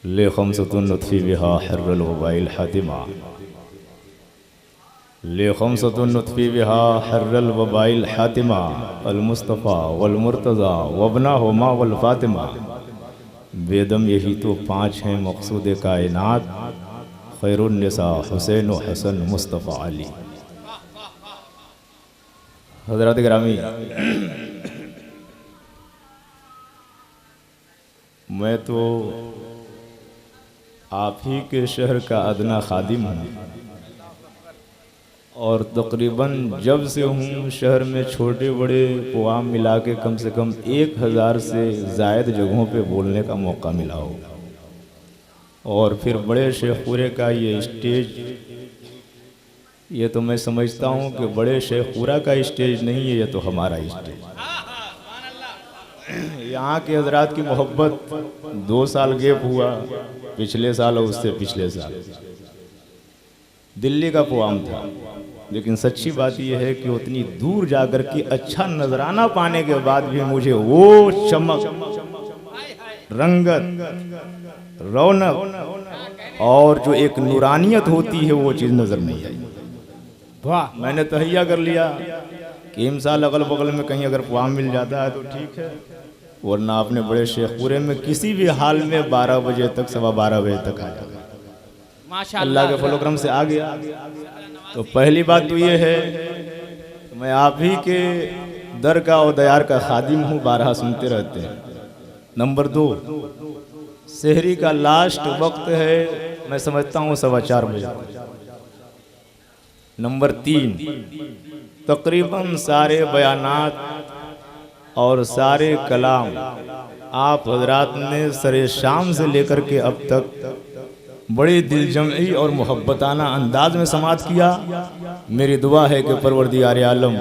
ले खमसतुन नुत्फ़ी बिहा हर्रल वबाइल हातिमा ले खमसतुन नुत्फ़ी बिहा हर्रल वबाइल हातिमा अल मुस्तफ़ा वल मुर्तज़ा वबना हुमा वल फ़ातिमा। बेदम यही तो पाँच हैं मक़सूद कायनात, खैरुन निसा हुसैन व हसन मुस्तफ़ा अली। हज़रात गिरामी, मैं तो आप ही के शहर का अदना खादिम हूँ और तकरीबन जब से हूँ शहर में छोटे बड़े प्रोग्राम मिला के कम से कम 1000 से ज़ायद जगहों पे बोलने का मौका मिला हो। और फिर बड़े शेखपुरे का ये स्टेज, ये तो मैं समझता हूँ कि बड़े शेखपुरा का स्टेज नहीं है, ये तो हमारा स्टेज। यहाँ के हजरात की मोहब्बत 2 साल गैप हुआ, पिछले साल और उससे पिछले साल दिल्ली का प्रोग्राम था, लेकिन सच्ची बात यह है कि उतनी दूर जाकर के अच्छा नजराना पाने के बाद भी मुझे वो चमक, रंगत, रौनक और जो एक नूरानियत होती है वो चीज़ नज़र नहीं आई। वाह, मैंने तहैया कर लिया कि इन साल अगल बगल में कहीं अगर प्रोग्राम मिल जाता है तो ठीक है, वरना अपने बड़े शेखपुरे में किसी भी हाल में 12 बजे तक, 12:15 बजे तक आ जाएगा। अल्लाह के फलोक्रम से आ गया। तो पहली बात तो ये है, मैं आप ही के दर का और दयार का खादिम हूँ, 12 सुनते रहते हैं। नंबर 2, सहरी का लास्ट वक्त है, मैं समझता हूँ 4:15 बजे। नंबर 3, तकरीबन सारे बयानात और सारे कलाम आप हजरात ने सरे शाम से लेकर के अब तक बड़े दिलजमई और मोहब्बताना अंदाज में समात किया। मेरी दुआ है कि परवरदिगार आलम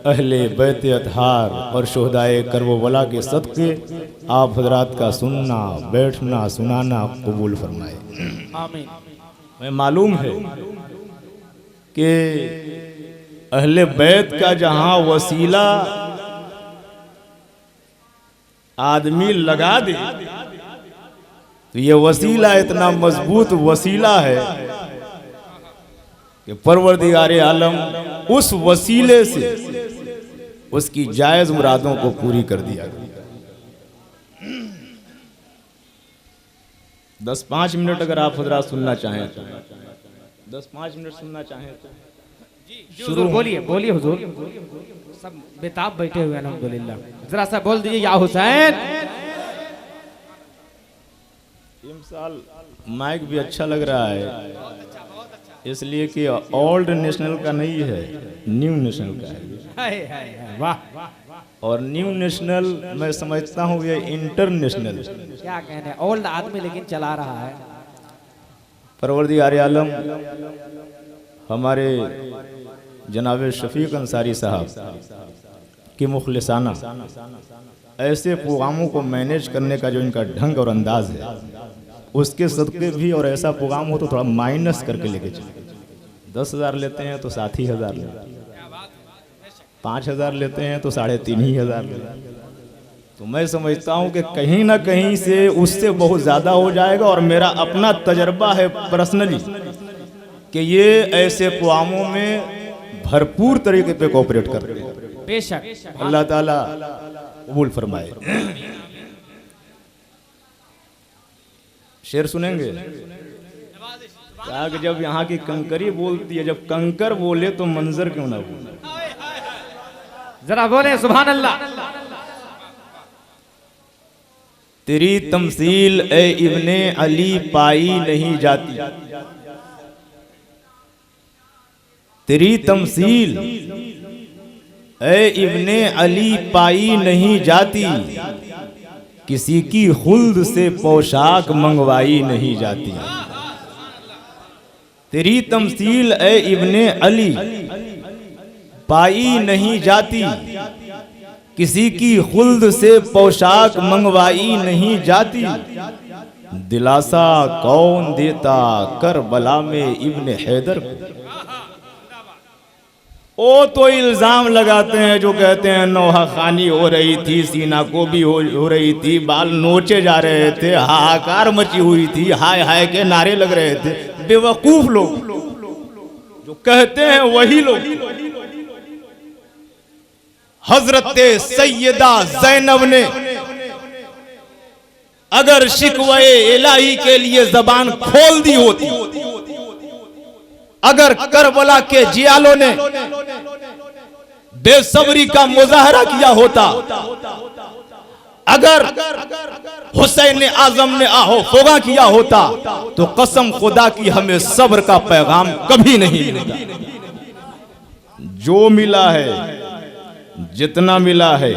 अहले बैत अतहार और शोहदाए करबला के सदक़े आप हजरात का सुनना, बैठना, सुनाना कबूल फरमाए। आमीन। मैं मालूम है कि अहले बैत का जहां वसीला आदमी लगा दे तो ये वसीला इतना मजबूत वसीला है कि परवरदिगार आलम उस वसीले से उसकी जायज मुरादों को पूरी कर दिया। 10-5 मिनट अगर आप हजरात सुनना चाहें तो 10-5 मिनट सुनना चाहें तो शुरू बोलिए बोलिए हुजूर, सब बेताब बैठे हुए अल्हम्दुलिल्लाह। जरा सा बोल दीजिए या हुसैन। साल माइक भी अच्छा लग रहा है, इसलिए कि ओल्ड नेशनल का नहीं है, न्यू नेशनल का है। वाह। और न्यू नेशनल मैं समझता हूँ ये इंटरनेशनल, क्या कहने, ओल्ड आदमी लेकिन चला रहा है। परवरदिगार आलम हमारे जनाब शफीक अंसारी साहब की मुखलिसाना ऐसे प्रोग्रामों को मैनेज करने का जो इनका ढंग और अंदाज है, उसके सदक़े भी, और ऐसा प्रोग्राम हो तो थोड़ा माइनस करके लेके चले। 10,000 लेते हैं तो 7,000 लेते हैं, 5,000 लेते हैं तो 3,500 लेते हैं। तो मैं समझता हूँ कि कहीं ना कहीं से उससे बहुत ज़्यादा हो जाएगा। और मेरा अपना तजर्बा है पर्सनली कि ये ऐसे प्रोग्रामों में भरपूर तरीके पे कोऑपरेट करते हैं। बेशक अल्लाह ताला कबूल फरमाए। शेर सुनेंगे कि जब यहाँ की कंकरी बोलती है, जब कंकर बोले तो मंजर क्यों ना बोले। जरा बोले सुभान अल्लाह। तेरी तमसील ए इब्ने अली पाई नहीं जाती, तेरी तमसील ए इब्ने अली पाई नहीं जाती, किसी की खुल्द से पोशाक मंगवाई नहीं जाती। तेरी तमसील ए इब्ने अली पाई नहीं जाती, किसी की खुल्द से पोशाक मंगवाई नहीं जाती। दिलासा कौन देता करबला में इब्ने हैदर को, वो तो इल्जाम लगाते हैं जो कहते हैं नौहा खानी हो रही थी, सीना को भी हो रही थी, बाल नोचे जा रहे थे, हाहाकार मची हुई थी, हाय हाय के नारे लग रहे थे। बेवकूफ लोग जो कहते हैं वही लोग। हजरत सैयदा ज़ैनब ने अगर शिकवे इलाही के लिए जबान खोल दी होती, अगर करबला के जियालों ने बेसब्री का मुजाहरा किया होता, अगर हुसैन आजम ने आहो फोगा किया होता, तो कसम खुदा की हमें सब्र का पैगाम कभी नहीं मिलता। जो मिला है, जितना मिला है,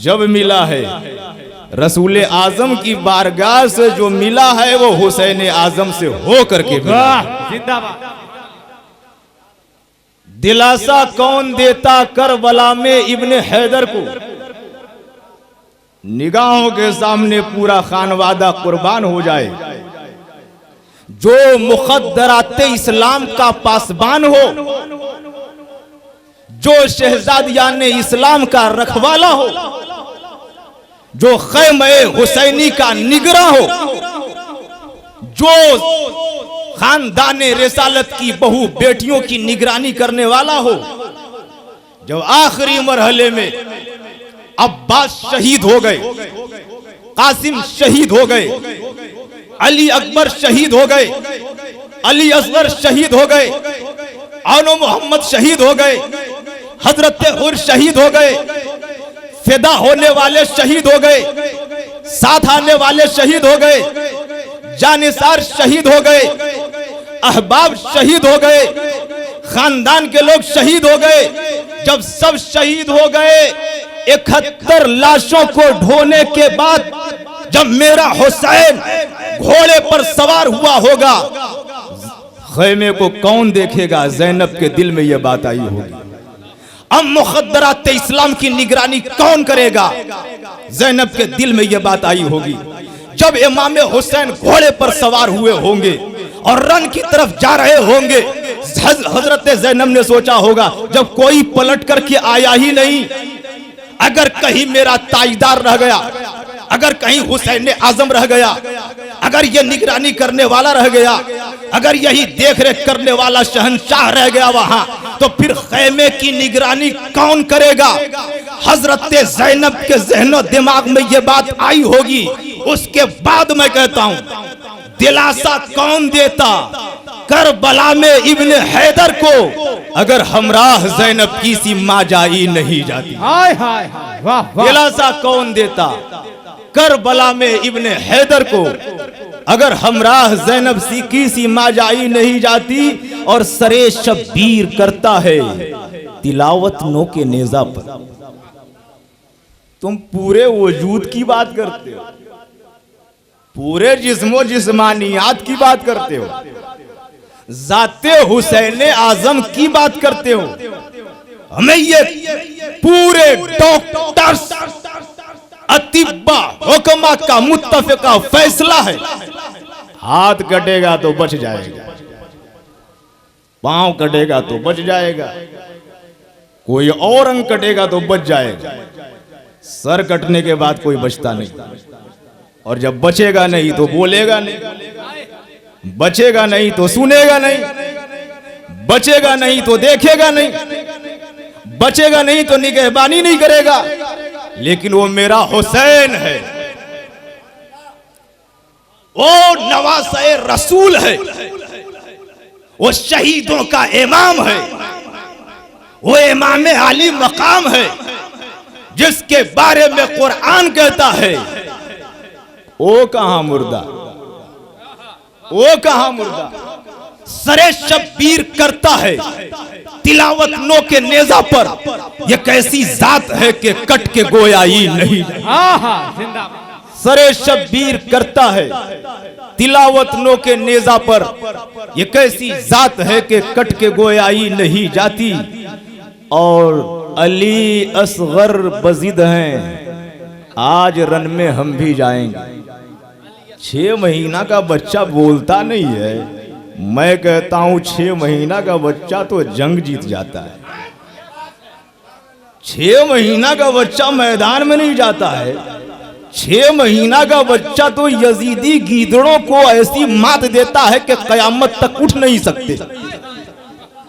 जब मिला है, रसूल आजम की बारगाह से जो मिला है वो हुसैन आजम से हो करके मिला। जिंदाबाद। दिलासा कौन देता करबला में इब्ने हैदर को, निगाहों के सामने पूरा खानवादा कुर्बान हो जाए। जो मुक़द्दराते इस्लाम का पासबान हो, जो शहजादियान इस्लाम का रखवाला हो, जो ख़ैमे हुसैनी का निगरा हो, जो खानदान रिसालत की बहु बेटियों की निगरानी करने वाला हो। जब आखिरी मरहले में अब्बास शहीद हो गए, कासिम शहीद हो गए, अली अकबर शहीद हो गए, अली असगर शहीद हो गए, आनो मोहम्मद शहीद हो गए, हजरत हुर शहीद हो गए, फिदा होने वाले शहीद हो गए, साथ आने वाले शहीद हो गए, जानिसार शहीद हो गए, अहबाब शहीद हो गए, खानदान के लोग शहीद हो गए। जब सब शहीद हो गए, 71 लाशों को ढोने के बाद जब मेरा हुसैन घोड़े पर सवार हुआ होगा, खैमे को कौन देखेगा? ज़ैनब के दिल में यह बात आई होगी। अब मुक़द्दरात इस्लाम की निगरानी कौन करेगा? ज़ैनब के दिल में यह बात आई होगी। जब इमाम हुसैन घोड़े पर सवार हुए होंगे और रन की तरफ जा रहे होंगे, हजरत ज़ैनब ने सोचा होगा जब कोई पलट करके आया ही नहीं, अगर कहीं मेरा ताजदार रह गया, अगर कहीं हुसैन आजम रह गया, अगर ये निगरानी करने वाला रह गया, अगर यही देख रेख करने वाला शहंशाह रह गया वहां, तो फिर खैमे की निगरानी कौन करेगा? हजरत ज़ैनब के ज़हनो दिमाग में ये बात आई होगी। उसके बाद मैं कहता हूं, दिलासा कौन देता करबला में इब्ने हैदर को, अगर हमराह ज़ैनब की सी माँ जाई नहीं जाती? हाय हाय हाय, वाह वाह। दिलासा कौन देता करबला में इब्ने हैदर को, अगर हमराह ज़ैनब की सी माँ जाई नहीं जाती? और सरे शब्बीर करता है तिलावत नो के नेज़ा पर। तुम पूरे वजूद की बात करते हो, पूरे जिस्मो जिस्मानियात की बात करते हो, जाते हुसैन आजम की बात करते हो। हमें ये पूरे डॉक्टर्स अतिब्बा हुक्मा का मुत्तफिका फैसला है, हाथ कटेगा तो बच जाएगा, पांव कटेगा तो बच जाएगा, कोई और अंग कटेगा तो बच जाएगा, सर कटने के बाद कोई बचता नहीं। और जब बचेगा नहीं तो बोलेगा नहीं, बचेगा नहीं तो सुनेगा नहीं, बचेगा नहीं तो देखेगा नहीं, बचेगा नहीं तो निगहबानी नहीं करेगा। लेकिन वो मेरा हुसैन है, वो नवासे रसूल है, वो शहीदों का इमाम है, वो इमाम आली मकाम है, जिसके बारे में कुरान कहता है ओ कहां मुर्दा, ओ कहां मुर्दा। सरे शब्बीर करता है तिलावत नो के नेजा पर, यह कैसी जात है कि कट के गोया ही नहीं। सरे शब्बीर करता है तिलावत नो के नेजा पर, यह कैसी जात है कि कट के गोया ही नहीं जाती। और अली असगर बजिद हैं, आज रन में हम भी जाएंगे। 6 महीना का बच्चा बोलता नहीं है, मैं कहता हूं 6 महीना का बच्चा तो जंग जीत जाता है। 6 महीना का बच्चा मैदान में नहीं जाता है। 6 महीना का बच्चा तो यजीदी गीदड़ों को ऐसी मात देता है कि कयामत तक उठ नहीं सकते।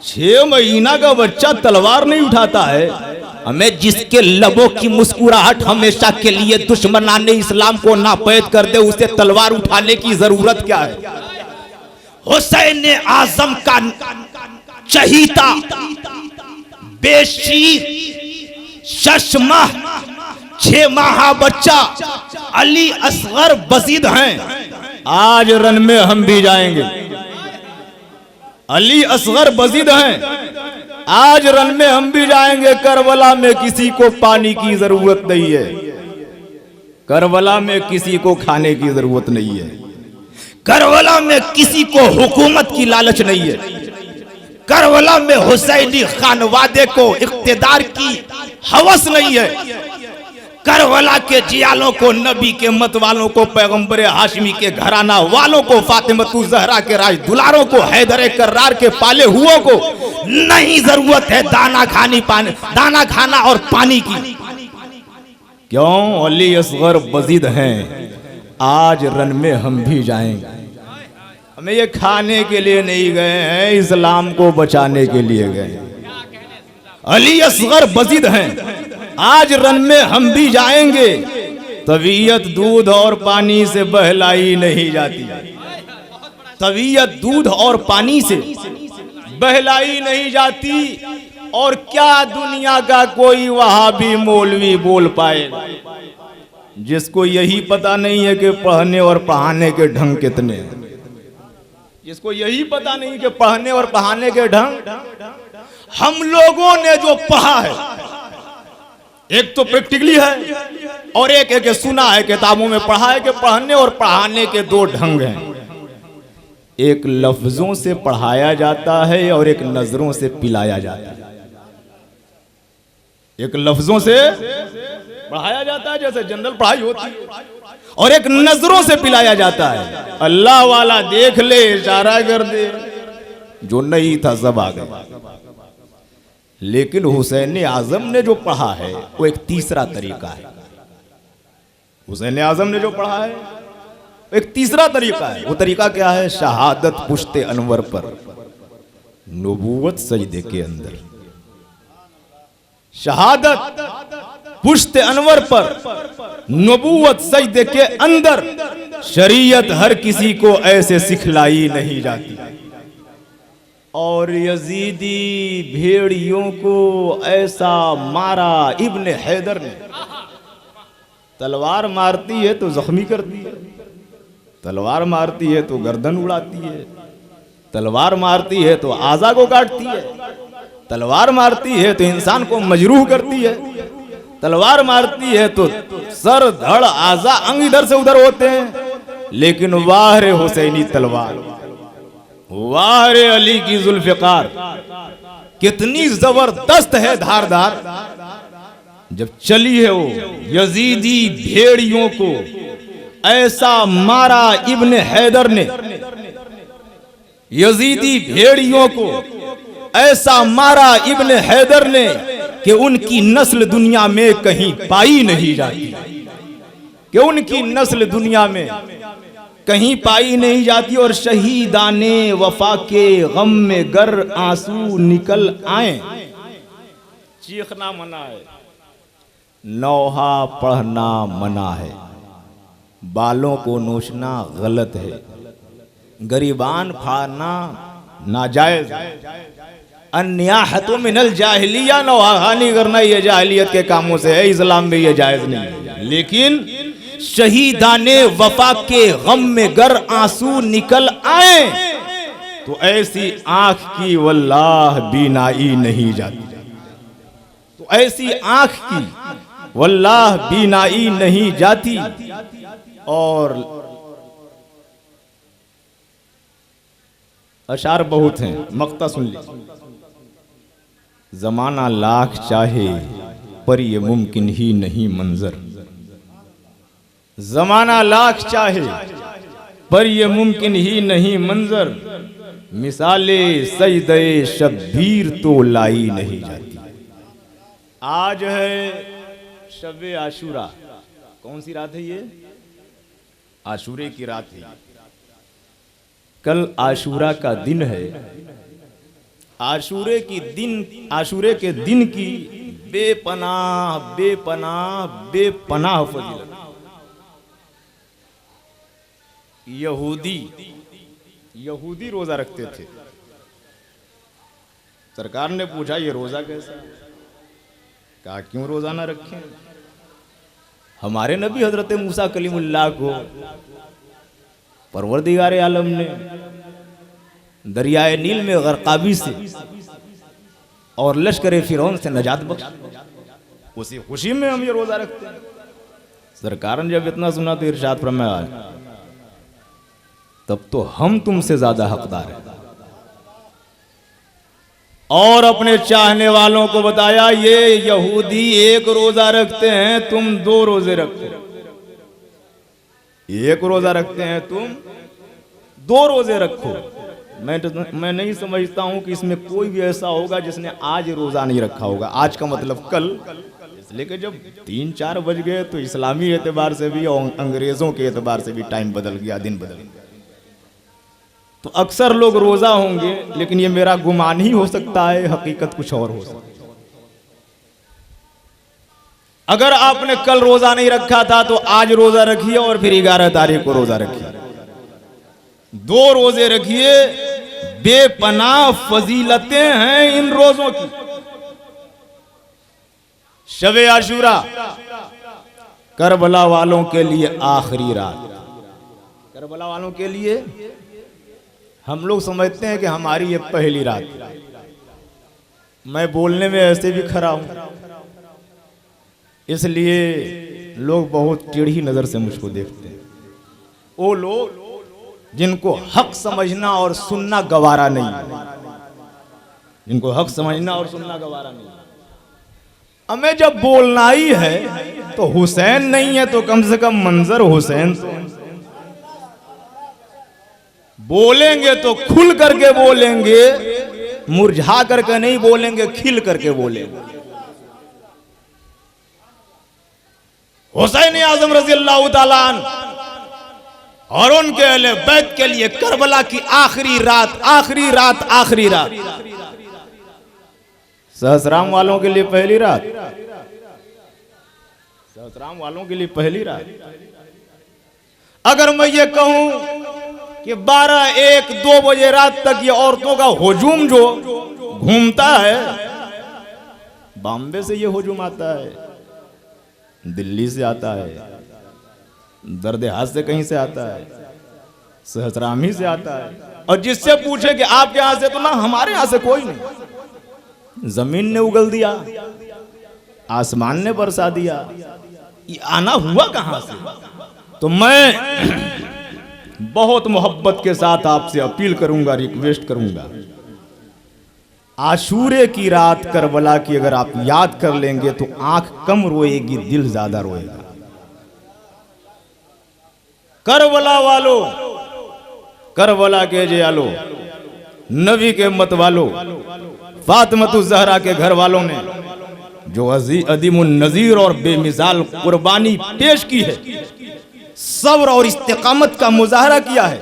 6 महीना का बच्चा तलवार नहीं उठाता है। हमें जिसके लबों की मुस्कुराहट हमेशा के लिए दुश्मनाने इस्लाम को नापैद कर दे, उसे तलवार उठाने की जरूरत क्या है? हुसैन आजम का चहीता बेशीर 6 माह 6 माह बच्चा अली असगर बजीद हैं। आज रन में हम भी जाएंगे। अली असगर बजीद हैं, आज रन में हम भी जाएंगे। करबला में किसी को पानी की जरूरत नहीं है। करबला में किसी को खाने की जरूरत नहीं है। करबला में किसी को हुकूमत की लालच नहीं है। करबला में हुसैनी खानवादे को इख्तिदार की हवस नहीं है। करबला के जियालों को, नबी के मत वालों को, पैगंबर हाशमी के घराना वालों को, फातिमतु ज़हरा के राज दुलारों को, हैदर कर्रार के पाले हुओं को नहीं जरूरत है दाना खाना और पानी की। क्यों? अली असगर बजीद हैं, आज रन में हम भी जाएंगे। हमें ये खाने के लिए नहीं गए हैं, इस्लाम को बचाने के लिए गए। अली असगर बजीद हैं, आज रन में हम भी जाएंगे। तबीयत दूध और पानी से बहलाई नहीं जाती। तबीयत दूध और पानी से बहलाई नहीं जाती। और क्या दुनिया का कोई वहाबी मौलवी बोल पाए जिसको यही पता नहीं है कि पढ़ने और पढ़ाने के ढंग कितने हैं? जिसको यही पता नहीं कि पढ़ने और पढ़ाने के ढंग। हम लोगों ने जो पढ़ा है, एक तो प्रैक्टिकली है और एक सुना है, किताबों में पढ़ा है कि पढ़ने और पढ़ाने के 2 ढंग हैं। एक लफ्जों से पढ़ाया जाता है और एक नजरों से पिलाया जाता है। एक लफ्जों से पढ़ाया जाता है जैसे जनरल पढ़ाई होती है, और एक नजरों से पिलाया जाता है। अल्लाह वाला देख ले, इशारा कर दे, जो नहीं था सब आ गया। लेकिन हुसैन आजम ने जो पढ़ा है वो एक तीसरा तरीका है। हुसैन आजम ने जो पढ़ा है एक तीसरा तरीका है। वो तरीका क्या है? शहादत पुश्ते अनवर पर, नबूवत सजदे के अंदर। शहादत पुश्ते अनवर पर, नबूवत सजदे के अंदर। शरीयत हर किसी को ऐसे सिखलाई नहीं जाती। और यजीदी भेड़ियों को ऐसा मारा इब्ने हैदर ने। तलवार मारती है तो जख्मी करती है, तलवार मारती है तो गर्दन उड़ाती है, तलवार मारती है तो आज़ा को काटती है, तलवार मारती है तो इंसान को मजरूह करती है, तलवार मारती है तो सर धड़ आज़ा अंग इधर से उधर होते हैं। लेकिन वाह रे हुसैनी तलवार, वाह रे अली की जुल्फ़िकार, कितनी जबरदस्त है, धारदार। जब चली है वो यजीदी भेड़ियों को ऐसा मारा इब्ने हैदर ने, यजीदी भेड़ियों को ऐसा मारा इब्ने हैदर ने कि उनकी नस्ल दुनिया में कहीं पाई नहीं जाती, कि उनकी नस्ल दुनिया में कहीं पाई नहीं जाती। और शहीदाने वफा के गम में गर आंसू निकल आए, चीखना मना है, नौहा पढ़ना मना है, बालों को नोचना गलत है, गरीबान फाड़ना नाजायज, अन्याहतु मिनल जाहिलिया, नौहानी करना ये जाहिलियत के कामों से है, इस्लाम में ये जायज नहीं है। लेकिन शहीदाने वफा के गम में गर आंसू निकल आए तो ऐसी आंख की वल्लाह बीनाई नहीं जाती, तो ऐसी आंख की वल्लाह बीनाई नहीं जाती। और अशार बहुत हैं, मक्ता सुन लीजिए। जमाना लाख चाहे पर ये मुमकिन ही नहीं मंजर, जमाना लाख चाहे पर ये मुमकिन ही नहीं मंजर, मिसाले सजदे शब्बीर तो लाई नहीं जाती। आज है शब आशूरा। कौन सी रात है ये? आशूरे की रात है। कल आशूरा का दिन है। आशूरे के दिन की बेपनाह बेपनाह बेपनाह फजीलत। यहूदी रोजा रखते थे। सरकार ने पूछा ये रोजा कैसा? कहा क्यों रोजा ना रखें? हमारे नबी हजरत मूसा कलीमुल्लाह को परवरदिगार आलम ने दरियाए नील में गरकाबी से और लश्कर फिरौन से नजात बख्शा। उसी खुशी में हम ये रोजा रखते हैं। सरकार ने जब इतना सुना तो इरशाद फरमाया तब तो हम तुमसे ज्यादा हकदार हैं। और अपने चाहने वालों को बताया ये यहूदी एक रोजा रखते हैं, तुम 2 रोजे रखो। एक रोजा रखते हैं, तुम 2 रोजे रखो। मैं नहीं समझता हूं कि इसमें कोई भी ऐसा होगा जिसने आज रोजा नहीं रखा होगा। आज का मतलब कल, इसलिए कि जब 3-4 बज गए तो इस्लामी एतबार से भी और अंग्रेजों के एतबार से भी टाइम बदल गया, दिन बदल गया। तो अक्सर लोग रोजा होंगे, लेकिन ये मेरा गुमान ही हो सकता है, हकीकत कुछ और हो सकती है। अगर आपने कल रोजा नहीं रखा था तो आज रोजा रखिए और फिर 11 तारीख को रोजा रखिए। 2 रोजे रखिए। बेपनाह फजीलतें हैं इन रोजों की। शब आशूरा करबला वालों के लिए आखिरी रात। करबला वालों के लिए हम लोग समझते हैं कि हमारी ये पहली रात। मैं बोलने में ऐसे भी खरा हूं, इसलिए लोग बहुत टेढ़ी नजर से मुझको देखते हैं। वो लोग जिनको हक समझना और सुनना गवारा नहीं है, जिनको हक समझना और सुनना गवारा नहीं है। हमें जब बोलना ही है तो हुसैन नहीं है तो कम से कम मंजर हुसैन तो बोलेंगे तो खुल करके बोलेंगे, मुरझा करके नहीं बोलेंगे, खिल करके बोलेंगे। हुसैन आजम रज़ी अल्लाह ताला अन्हु और उनके अहले बैत के लिए करबला की आखिरी रात, आखिरी रात, आखिरी रात। सहस्राम वालों के लिए पहली रात, सहस्राम वालों के लिए पहली रात। अगर मैं ये कहूं कि 12, 1, 2 बजे रात तक ये औरतों का हुजूम जो घूमता है, बॉम्बे से ये हुजूम आता है, दिल्ली से आता है, दर्द हाथ से कहीं से आता है, सहस्रामी से आता है। और जिससे पूछे कि आपके यहां से, तो ना हमारे यहां से कोई नहीं। जमीन ने उगल दिया, आसमान ने बरसा दिया, ये आना हुआ कहां से? तो मैं बहुत मोहब्बत के साथ आपसे अपील करूंगा, रिक्वेस्ट करूंगा, आशूरे की रात करबला की अगर आप याद कर लेंगे तो आंख कम रोएगी, दिल ज्यादा रोएगा। करबला वालों, करबला के जयालो, नबी के मत वालों, फातिमतुज ज़हरा के घर वालों ने जो अजीमुन नज़ीर और बेमिसाल कुर्बानी पेश की है, सब्र और इस्तिकामत का मुजाहरा किया है,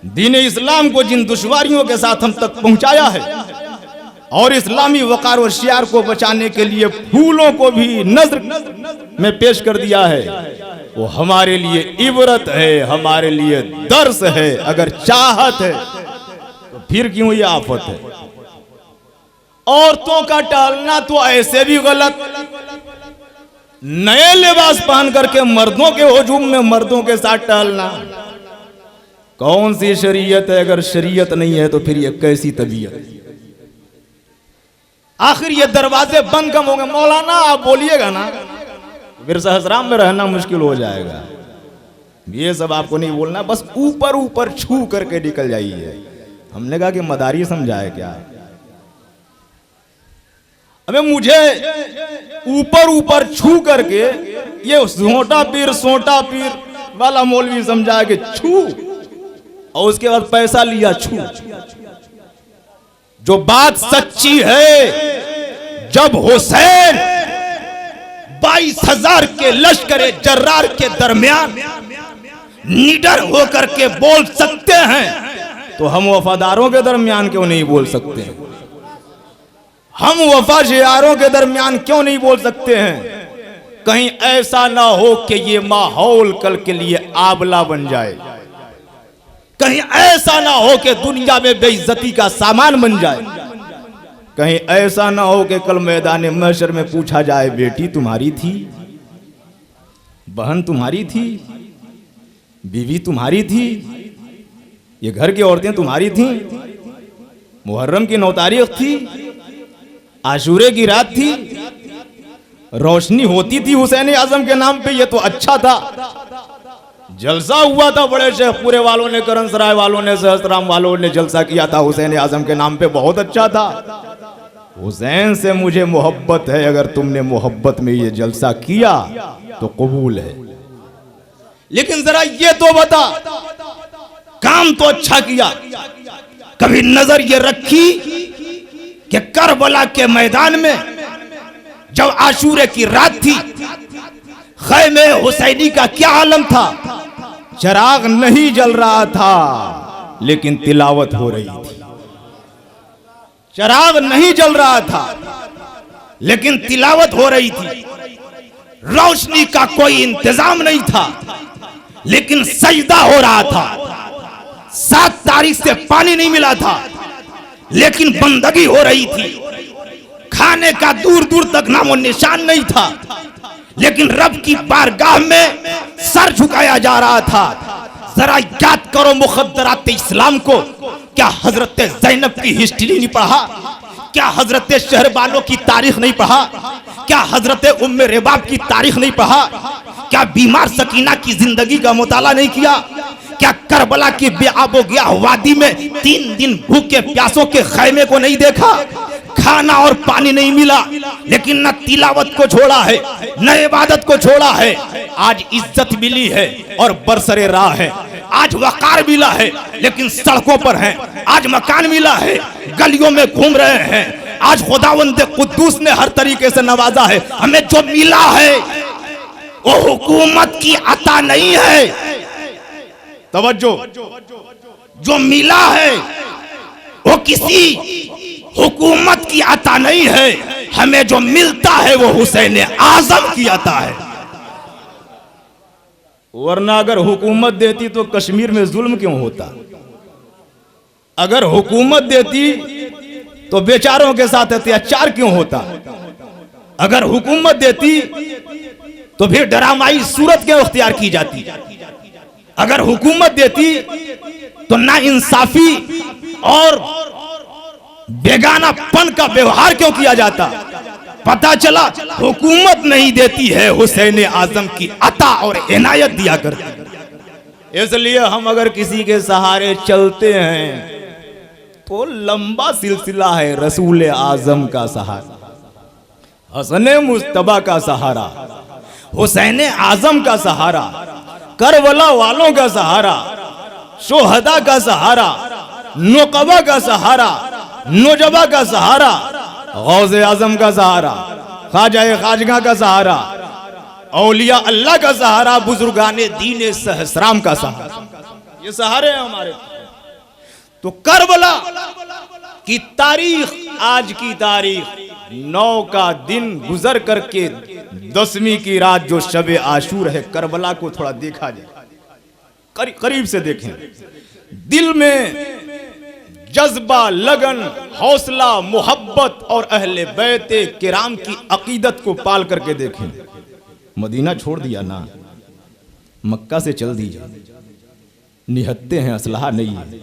दीन इस्लाम को जिन दुश्वारियों के साथ हम तक पहुंचाया है, और इस्लामी वकार और शियार को बचाने के लिए फूलों को भी नज़र में पेश कर दिया है, वो हमारे लिए इबरत है, हमारे लिए दर्स है। अगर चाहत है तो फिर क्यों ये आफत है? औरतों का टहलना तो ऐसे भी गलत, नए लिबास पहन करके मर्दों के हुजूम में मर्दों के साथ टहलना कौन सी शरीयत है? अगर शरीयत नहीं है तो फिर ये कैसी तबीयत? आखिर ये दरवाजे बंद कम होंगे। मौलाना आप बोलिएगा ना, फिर सहस्राम में रहना मुश्किल हो जाएगा। ये सब आपको नहीं बोलना, बस ऊपर ऊपर छू करके निकल जाइए। हमने कहा कि मदारी समझाए क्या? अबे मुझे ऊपर ऊपर छू करके ये सोटा पीर वाला मौलवी समझा के छू, और उसके बाद पैसा लिया छूट। जो बात सच्ची है, जब हुसैन 22,000 के लश्कर जर्रार के दरमियान निडर होकर के बोल सकते हैं, तो हम वफादारों के दरमियान क्यों नहीं बोल सकते हैं? हम वफादारों के दरमियान क्यों नहीं बोल सकते हैं? कहीं ऐसा ना हो कि ये माहौल कल के लिए आबला बन जाए, कहीं ऐसा ना हो कि दुनिया में बेइज्जती का सामान बन जाए, कहीं ऐसा ना हो कि कल मैदान महशर में पूछा जाए बेटी तुम्हारी थी, बहन तुम्हारी थी, बीवी तुम्हारी थी, ये घर की औरतें तुम्हारी थी, मुहर्रम की 9 तारीख थी, आशूरे की रात थी, रोशनी होती थी हुसैन आजम के नाम पे, ये तो अच्छा था। जलसा हुआ था बड़े शेखपुरे वालों ने, करण सराय वालों ने, सहस्त्राम वालों ने जलसा किया था हुसैन आजम के नाम पे, बहुत अच्छा था। हुसैन से मुझे मोहब्बत है, अगर तुमने मोहब्बत में ये जलसा किया तो कबूल है, लेकिन जरा ये तो बता, काम तो अच्छा किया, कभी नजर ये रखी कि करबला के मैदान में जब आशूरे की रात थी, खैमे हुसैनी का क्या आलम था? चिराग नहीं जल रहा था लेकिन तिलावत हो रही थी। चिराग नहीं जल रहा था लेकिन तिलावत हो रही थी। रोशनी का कोई इंतजाम नहीं था लेकिन सजदा हो रहा था। 7 तारीख से पानी नहीं मिला था लेकिन बंदगी हो रही थी। खाने का दूर दूर तक नामो निशान नहीं था लेकिन रब की बारगाह में सर झुकाया जा रहा था। जरा याद करो मुखद्दरात इस्लाम को। क्या हजरत ज़ैनब की हिस्ट्री नहीं पढ़ा? क्या हजरत शहरबानो की तारीख नहीं पढ़ा? क्या हजरत उम्मे रेबाब की तारीख नहीं पढ़ा? क्या बीमार सकीना की जिंदगी का मुताला नहीं किया? क्या करबला की बेआबो गया वादी में 3 दिन भूखे प्यासों के खैमे को नहीं देखा? खाना और पानी नहीं मिला लेकिन न तिलावत को छोड़ा है न इबादत को छोड़ा है। आज इज्जत मिली है और बरसरे राह है। आज वकार मिला है लेकिन सड़कों पर हैं। आज मकान मिला है, गलियों में घूम रहे हैं। आज खुदावंद कुद्दूस ने हर तरीके से नवाजा है। हमें जो मिला है वो हुकूमत की अता नहीं है। तवज्जो, जो मिला है वो किसी हुकूमत की अता नहीं है। हमें जो मिलता है वो हुसैन आजम की अता है। वरना अगर हुकूमत देती तो कश्मीर में जुल्म क्यों होता? अगर हुकूमत देती तो बेचारों के साथ अत्याचार क्यों होता? अगर हुकूमत देती तो फिर डरामाई सूरत क्यों इख्तियार की जाती? अगर हुकूमत देती तो नाइंसाफी और बेगानापन का व्यवहार क्यों किया जाता? पता चला हुकूमत नहीं देती है, हुसैन आजम की अता और इनायत दिया करती। इसलिए हम अगर किसी के सहारे चलते हैं तो लंबा सिलसिला है। रसूल आजम का सहारा, हसन मुस्तबा का सहारा, हुसैन आजम का सहारा, करबला वालों का सहारा, शोहदा का सहारा, नुकबा का सहारा, नोजबा का सहारा, गौसे आजम का सहारा, ख्वाजा खाजगा का सहारा, औलिया अल्लाह का सहारा, बुजुर्गाने दीन सहस्राम का सहारा, ये सहारे हैं हमारे। तो करबला की तारीख, आज की तारीख 9 का दिन गुजर करके 10वीं की रात जो शब आशूर है, करबला को थोड़ा देखा जाए, करीब से देखें। दिल में जज्बा, लगन, हौसला, मोहब्बत और अहले बैते किराम की अकीदत को पाल करके देखें। मदीना छोड़ दिया ना, मक्का से चल दीजिए, निहत्ते हैं, असलहा नहीं है।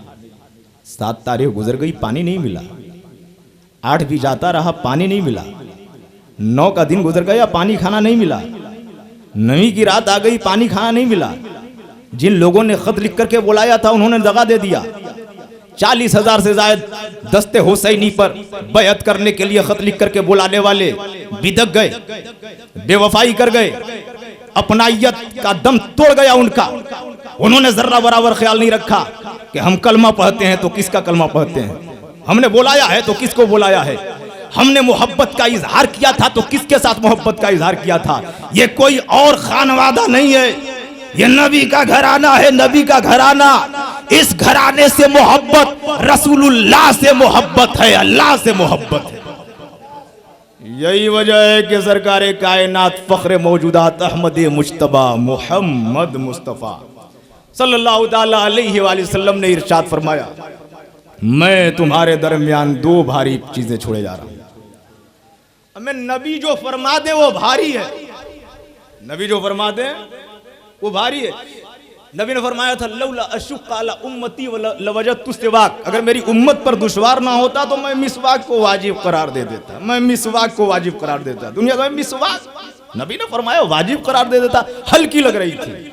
7 तारीख गुजर गई, पानी नहीं मिला। 8 भी जाता रहा, पानी नहीं मिला। 9 का दिन गुजर गया, पानी खाना नहीं मिला। 9वीं की रात आ गई, पानी खाना नहीं मिला। जिन लोगों ने खत लिख करके बुलाया था उन्होंने दगा दे दिया। 40,000 से ज्यादा दस्ते हुसैनी पर बैअत करने के लिए खत लिख करके बुलाने वाले बिदक गए, बेवफाई कर गए, अपनाइयत का दम तोड़ गया उनका। उन्होंने जर्रा बराबर ख्याल नहीं रखा। कि हम कलमा पढ़ते हैं तो किसका कलमा पढ़ते हैं, हमने बुलाया है तो किसको बुलाया है, हमने मोहब्बत का इजहार किया था तो किसके साथ मोहब्बत का इजहार किया था। ये कोई और खानवादा नहीं है, ये नबी का घराना है, नबी का घराना। इस घराने से मोहब्बत रसूलुल्लाह से मोहब्बत है, अल्लाह से मोहब्बत है। यही वजह है कि सरकारे कायनात फख्र मौजूदात अहमद मुज्तबा मोहम्मद मुस्तफ़ा सल्लल्लाहु ताला अलैहि वसल्लम ने इरशाद फरमाया, मैं तुम्हारे दरमियान दो भारी चीजें छोड़े जा रहा हूं। हमें नबी जो फरमा दे वो भारी है, नबी जो फरमा दे वो भारी है। नबी ने फरमाया था, लौला अशुक्क अला उम्मती लवजदतु सिवाक, अगर मेरी उम्मत पर दुश्वार ना होता तो मैं मिसवाक को वाजिब करार दे देता, मैं मिसवाक को वाजिब करार देता। दुनिया में मिसवाक नबी ने फरमाया वाजिब करार दे देता, हल्की लग रही थी।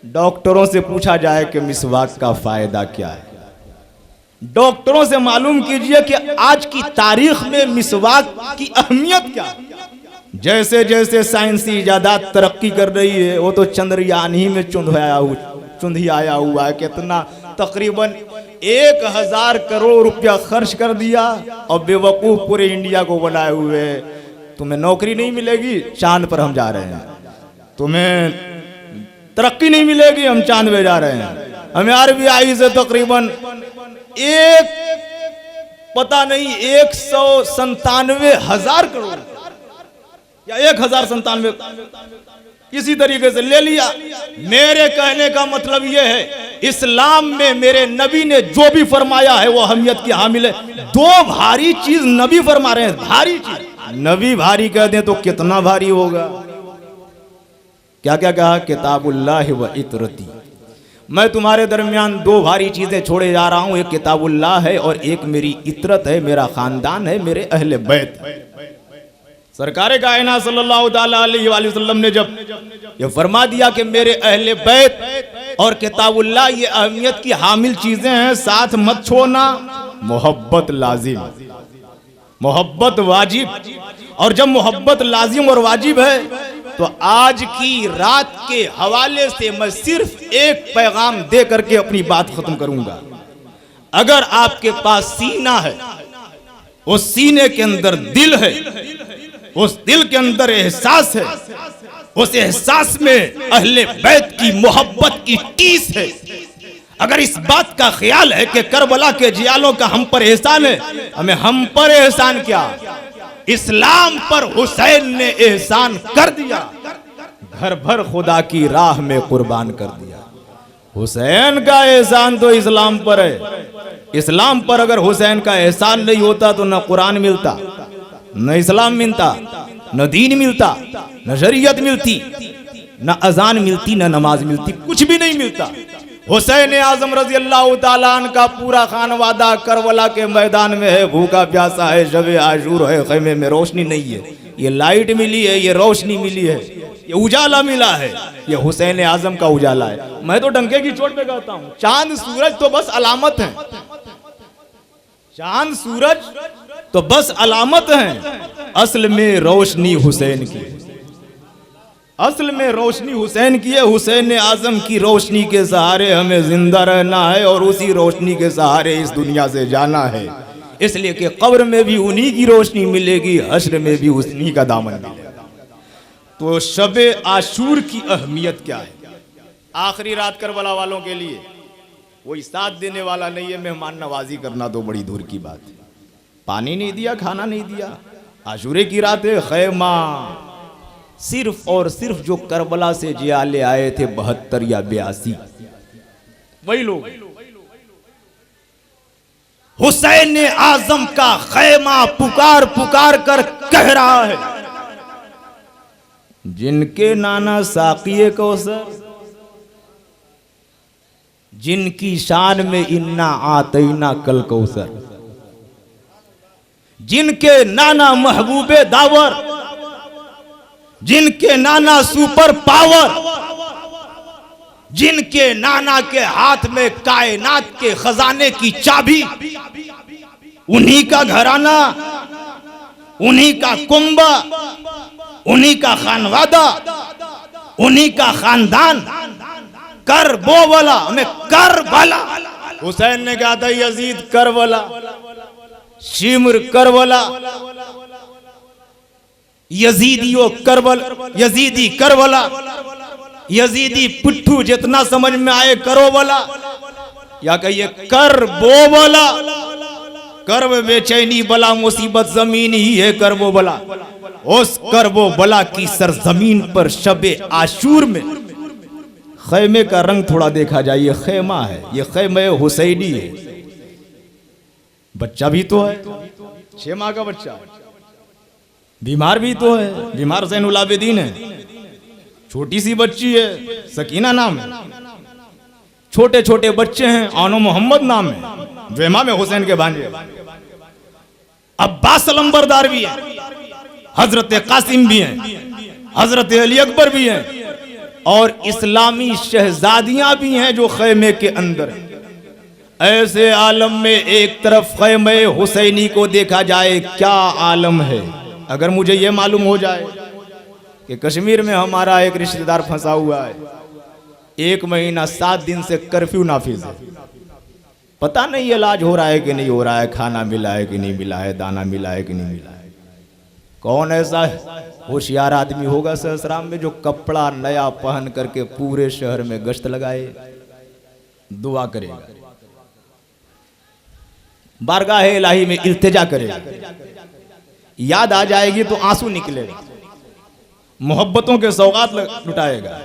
डॉक्टरों से पूछा जाए कि मिसवाक का फायदा क्या है, डॉक्टरों से मालूम कीजिए कि आज की तारीख में मिसवाक की अहमियत क्या है। जैसे जैसे साइंसी इजादात तरक्की कर रही है, वो तो चंद्रयान ही में चुंधियाया हुआ है। कितना, तकरीबन 1000 करोड़ रुपया खर्च कर दिया और बेवकूफ पूरे इंडिया को बनाए हुए। तुम्हें नौकरी नहीं मिलेगी, चांद पर हम जा रहे हैं, तुम्हें तरक्की नहीं मिलेगी, हम चांद पे जा रहे हैं। हमें RBI से तकरीबन पता नहीं 197,000 करोड़ या 1097 किसी तरीके से ले लिया। मेरे कहने का मतलब यह है, इस्लाम में मेरे नबी ने जो भी फरमाया है वो अहमियत की हामिल है। दो भारी चीज नबी फरमा रहे हैं, भारी चीज नबी भारी कह दें तो कितना भारी होगा। क्या क्या कहा, किताबुल्लाह व इतरती, मैं तुम्हारे दरमियान दो भारी चीजें छोड़े जा रहा हूं, एक किताबुल्लाह है और एक मेरी इतरत है, मेरा खानदान है, मेरे अहले बैत है। सरकारे कायनात सल्लल्लाहु ताला अलैहि वसल्लम ने जब ये फरमा दिया कि मेरे अहले बैत और किताबुल्लाह ये अहमियत की हामिल चीजें हैं, साथ मत छोड़ना, मोहब्बत लाजिम, मोहब्बत वाजिब। और जब मोहब्बत लाजिम और वाजिब है तो आज की रात के हवाले से मैं सिर्फ एक पैगाम दे करके अपनी बात खत्म करूंगा। अगर आपके पास सीना है, उस सीने के अंदर दिल है, उस दिल के अंदर एहसास है, उस एहसास में अहले बैत की मोहब्बत की टीस है, अगर इस बात का ख्याल है कि करबला के जियालों का हम पर एहसान है, हमें हम पर एहसान क्या, इस्लाम पर हुसैन ने एहसान कर दिया, घर भर खुदा की राह में कुर्बान कर दिया। हुसैन का एहसान तो इस्लाम पर है। इस्लाम पर अगर हुसैन का एहसान नहीं होता तो न कुरान मिलता, न इस्लाम मिलता, न दीन मिलता, न शरीयत मिलती, न अजान मिलती, न नमाज मिलती, कुछ भी नहीं मिलता। हुसैन आजम रजी अल्लाह ताला अन्हु का पूरा खानवादा करबला के मैदान में है, भूखा प्यासा है, शब आशूर है, खैमे में रोशनी नहीं है। ये लाइट मिली है, ये रोशनी मिली है, ये उजाला मिला है, ये हुसैन आजम का उजाला है। मैं तो डंके की चोट पे कहता हूँ, चांद सूरज तो बस अलामत है, चांद सूरज तो बस अलामत है, असल में रोशनी हुसैन की, असल में रोशनी हुसैन की है। हुसैन आजम की रोशनी के सहारे हमें जिंदा रहना है और उसी रोशनी के सहारे इस दुनिया से जाना है। इसलिए कि कब्र में भी उन्हीं की रोशनी मिलेगी, हश्र में भी उन्हीं का दामन मिलेगा। तो शबे आशूर की अहमियत क्या है? आखिरी रात करबला वालों के लिए कोई साथ देने वाला नहीं है, मेहमान नवाजी करना तो बड़ी दूर की बात है। पानी नहीं दिया, खाना नहीं दिया, आशूरे की रात है, खैमा सिर्फ और सिर्फ जो करबला से जियाले आए थे 72 या 82 वही लोग। हुसैन आजम का खैमा पुकार पुकार कर कह रहा है, जिनके नाना साकिए कौसर, जिनकी शान में इन्ना आतैना कल कौसर, जिनके नाना महबूबे दावर, जिनके नाना सुपर पावर, जिनके नाना के हाथ में कायनात के खजाने की चाबी, उन्हीं का घराना, उन्हीं का कुंबा, उन्हीं का खानवादा, उन्हीं का खानदान। कर बो वाला, हमें कर वाला हुसैन ने कहा था यजीद करबला, शिमर करबला, यजीदियो करबल, यजीदी करबला, यजीदी पिट्ठू जितना समझ में आए करो बोला, या कहिए कर बो बोला। कर्ब बेचैनी बला मुसीबत जमीन ही है करबो बला। उस करबो बला की सरजमीन पर शबे आशूर में खैमे का रंग थोड़ा देखा जाए, ये खैमा है, ये खैमे हुसैनी है। बच्चा भी तो है, 6 माह का बच्चा, बीमार भी तो है, बीमार ज़ैनुल आबिदीन है, छोटी सी बच्ची है, सकीना नाम है, छोटे छोटे बच्चे हैं, आनो मोहम्मद नाम है, जो इमाम हुसैन के भांजे, अब्बास अलंबरदार भी है, हजरत कासिम भी हैं, हजरत अली अकबर भी हैं, और इस्लामी शहजादियां भी हैं जो खैमे के अंदर हैं। ऐसे आलम में एक तरफ खैमे हुसैनी को देखा जाए, क्या आलम है। अगर मुझे यह मालूम हो जाए कि कश्मीर में हमारा एक रिश्तेदार फंसा हुआ है, 1 महीना 7 दिन से कर्फ्यू नाफिज है, पता नहीं इलाज हो रहा है कि नहीं हो रहा है, खाना मिला है कि नहीं मिला है, दाना मिला है कि नहीं मिला है। कौन ऐसा होशियार आदमी होगा सहस्राम में जो कपड़ा नया पहन करके पूरे शहर में गश्त लगाए, दुआ करेगा, बारगाह इलाही में इल्तिजा करेगा, याद आ जाएगी तो आंसू निकलेगा, मोहब्बतों के सौगात लुटाएगा,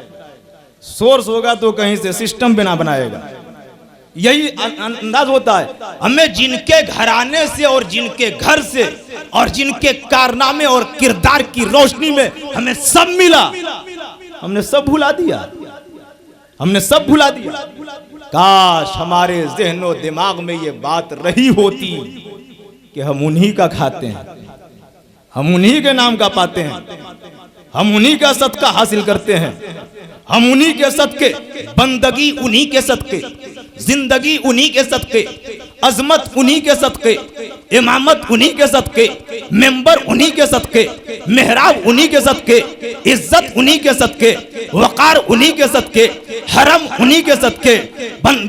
सोर्स होगा तो कहीं से सिस्टम बिना बनाएगा। यही अंदाज होता है। हमें जिनके घराने से और जिनके घर से और जिनके कारनामे और किरदार की रोशनी में हमें सब मिला, हमने सब भुला दिया, हमने सब भुला दिया। काश हमारे ज़हनो दिमाग में ये बात रही होती कि हम उन्हीं का खाते हैं, हम उन्हीं के नाम का पाते हैं, हम उन्हीं का सदका हासिल करते हैं, हम उन्हीं के सदके, बंदगी उन्हीं के सदके, जिंदगी उन्हीं के सदके, अजमत उन्हीं के सदके, इमामत उन्हीं के सदके, मेंबर उन्हीं के सदके, मेहराब उन्हीं के सदके, इज्जत उन्हीं के सदके, वकार उन्हीं के सदके, हरम उन्हीं के सदके,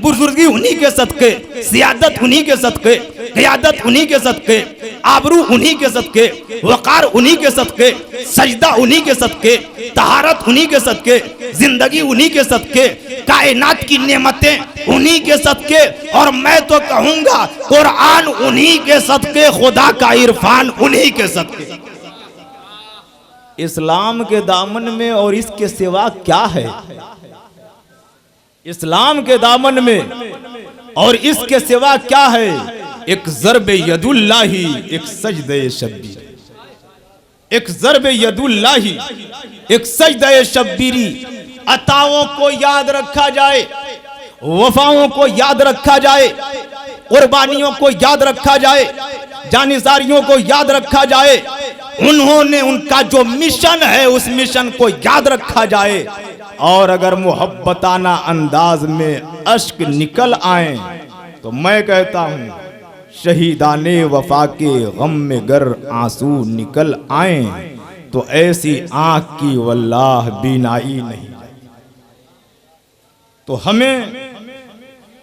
बुजुर्गी उन्हीं के सदके, सियादत उन्हीं के सदके, क़ियादत उन्हीं के सदके, आबरू उन्हीं के सदके, वकार उन्हीं के सदके, सजदा उन्हीं के सदके, तहारत उन्हीं के सदके, जिंदगी उन्हीं के सदके, कायनात की नेमतें उन्हीं के सदके, और मैं तो कहूंगा कुरान उन्हीं के सदके, खुदा का इरफान उन्हीं के सदके। इस्लाम के दामन में और इसके सिवा क्या है? इस्लाम के दामन में और इसके सिवा क्या है? एक ज़र्बे यदुल्लाही, एक सजदे शब्बीर, एक ज़र्बे यदुल्लाही, एक सजदे शब्बीरी। अताओं को याद रखा जाए, वफाओं को याद रखा जाए, कुर्बानियों को याद रखा जाए, जानिसारियों को याद रखा जाए, उन्होंने उनका जो मिशन है उस मिशन को याद रखा जाए। और अगर मोहब्बताना अंदाज में अश्क निकल आए तो मैं कहता हूं शहीदाने वफा के गम में गर आंसू निकल आए तो ऐसी आंख की वल्लाह बीनाई नहीं। तो हमें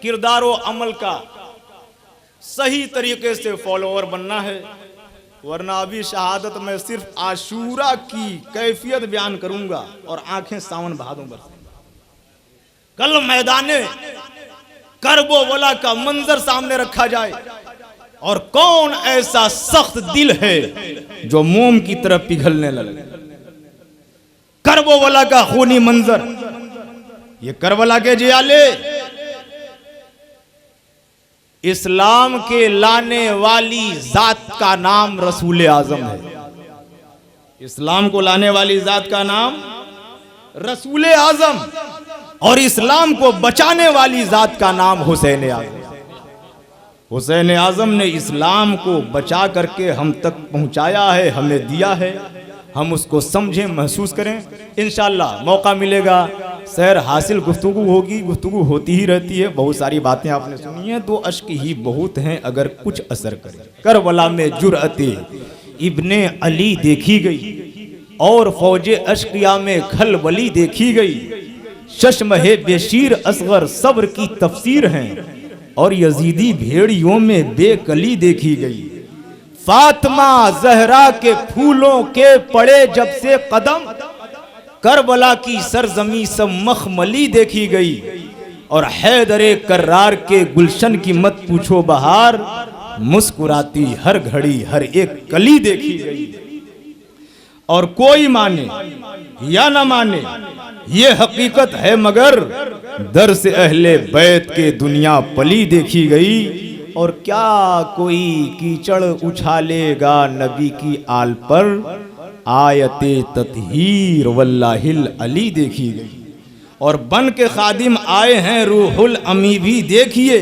किरदार व अमल का सही तरीके से फॉलोअर बनना है, वरना अभी शहादत में सिर्फ आशूरा की कैफियत बयान करूंगा और आंखें सावन भादों बरसेंगी। कल मैदाने करबो वला का मंजर सामने रखा जाए और कौन ऐसा सख्त दिल है जो मोम की तरफ पिघलने लगे। करबो वला का खूनी मंजर, ये करबला के जियाले इस्लाम के लाने वाली जात का नाम रसूल आजम है। इस्लाम को लाने वाली जात का नाम रसूल आजम और इस्लाम को बचाने वाली जात का नाम हुसैन आजम। हुसैन आजम ने इस्लाम को बचा करके हम तक पहुंचाया है, हमें दिया है, हम उसको समझें, महसूस करें। इंशाअल्लाह मौका मिलेगा, सैर हासिल गुफ्तगू होगी, गुफ्तगू होती ही रहती है। बहुत सारी बातें आपने सुनी हैं, 2 अश्क ही बहुत हैं अगर कुछ असर करे। करबला में जुरअते इब्ने अली देखी गई और फौजे अश्किया में खलबली देखी गई। चश्म है बेशीर असगर सब्र की तफसीर हैं, और यजीदी भेड़ियों में बेकली देखी गई। फातिमा जहरा के फूलों के पड़े जब से कदम, करबला की सरजमी सब मखमली देखी गई। और हैदरे कर्रार के गुलशन की मत पूछो बहार, मुस्कुराती हर घड़ी हर एक कली देखी गई। और कोई माने या न माने ये हकीकत है, मगर दर से अहले बैत के दुनिया पली देखी गई। और क्या कोई कीचड़ उछालेगा नबी की आल पर, आयते ततहीर वल्लाहिल अली देखी गई। और बन के खादिम आए हैं रूहुल अमी भी देखिए,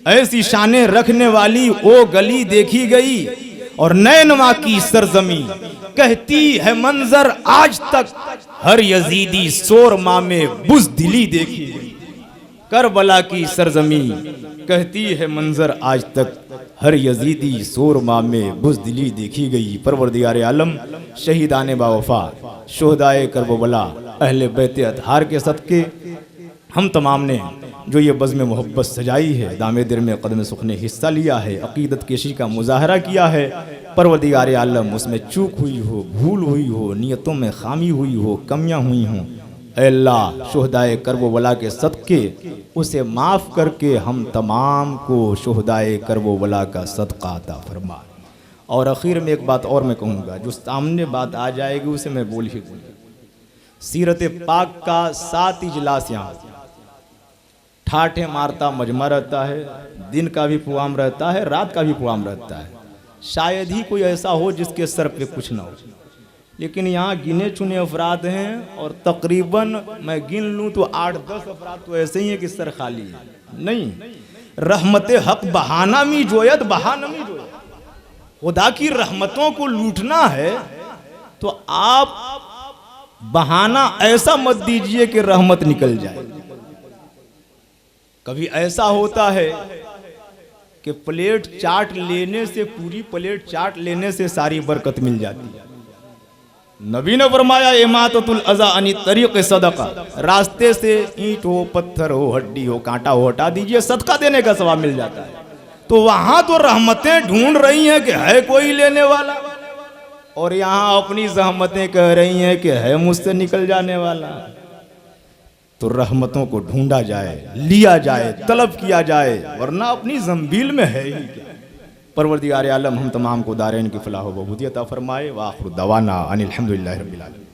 ऐसी शाने रखने वाली ओ गली देखी गई। और नैनवा की सरजमी कहती है मंजर आज तक, हर यजीदी सोरमा में बुज़दिली देखी गई। करबला की सरजमी कहती है मंजर आज तक, हर यजीदी सोरमा में बुज़दिली देखी गई। परवरदिगार आलम शहीदाने बावफा शुहदाए करबला अहले बैत अतहार के सदके हम तमाम ने जो ये बज़्म मोहब्बत सजाई है, दामे दिल में कदम सुख ने हिस्सा लिया है, अकीदत केशी का मुजाहरा किया है, परवरदिगार आलम उसमें चूक हुई हो, भूल हुई हो, नियतों में खामी हुई हो, कमियां हुई हों, अल्लाह शुहदाए करबला के सदके उसे माफ़ करके हम तमाम को शुहदाए करबला का सदका अता फरमा। और आखिर में एक बात और मैं कहूँगा, जो सामने बात आ जाएगी उसे मैं बोल ही दूँगा। सीरत पाक का 7 इजलास यहाँ ठाठे मारता मजमा रहता है, दिन का भी प्रोग्राम रहता है, रात का भी प्रोग्राम रहता है। शायद ही कोई ऐसा हो जिसके सर पे कुछ ना हो, लेकिन यहाँ गिने चुने अफराद हैं और तकरीबन मैं गिन लूँ तो 8-10 अफराद तो ऐसे ही हैं कि सर खाली है। नहीं, रहमत हक बहाना मी जोयत बहाना मी जोयत, खुदा की रहमतों को लूटना है तो आप बहाना ऐसा मत दीजिए कि रहमत निकल जाए। कभी ऐसा होता है कि प्लेट चाट लेने से, पूरी प्लेट चाट लेने से सारी बरकत मिल जाती है। नबी ने फरमाया इमाततुल अज़ा अनी तरीक़ सदका, रास्ते से ईंट हो, पत्थर हो, हड्डी हो, कांटा हो, हटा दीजिए, सदका देने का सवाब मिल जाता है। तो वहां तो रहमतें ढूंढ रही हैं कि है कोई लेने वाला, और यहाँ अपनी जहमतें कह रही हैं कि है मुझसे निकल जाने वाला। तो रहमतों को ढूंढा जाए, लिया जाए, तलब किया जाए, वरना अपनी जंबील में है ही क्या। परवरदिगार आलम हम तमाम को दारैन की फलाह व बहूदियत अता फरमाए। व आखिर दवाना अनिल हम्दुलिल्लाहि रब्बिल आलमीन।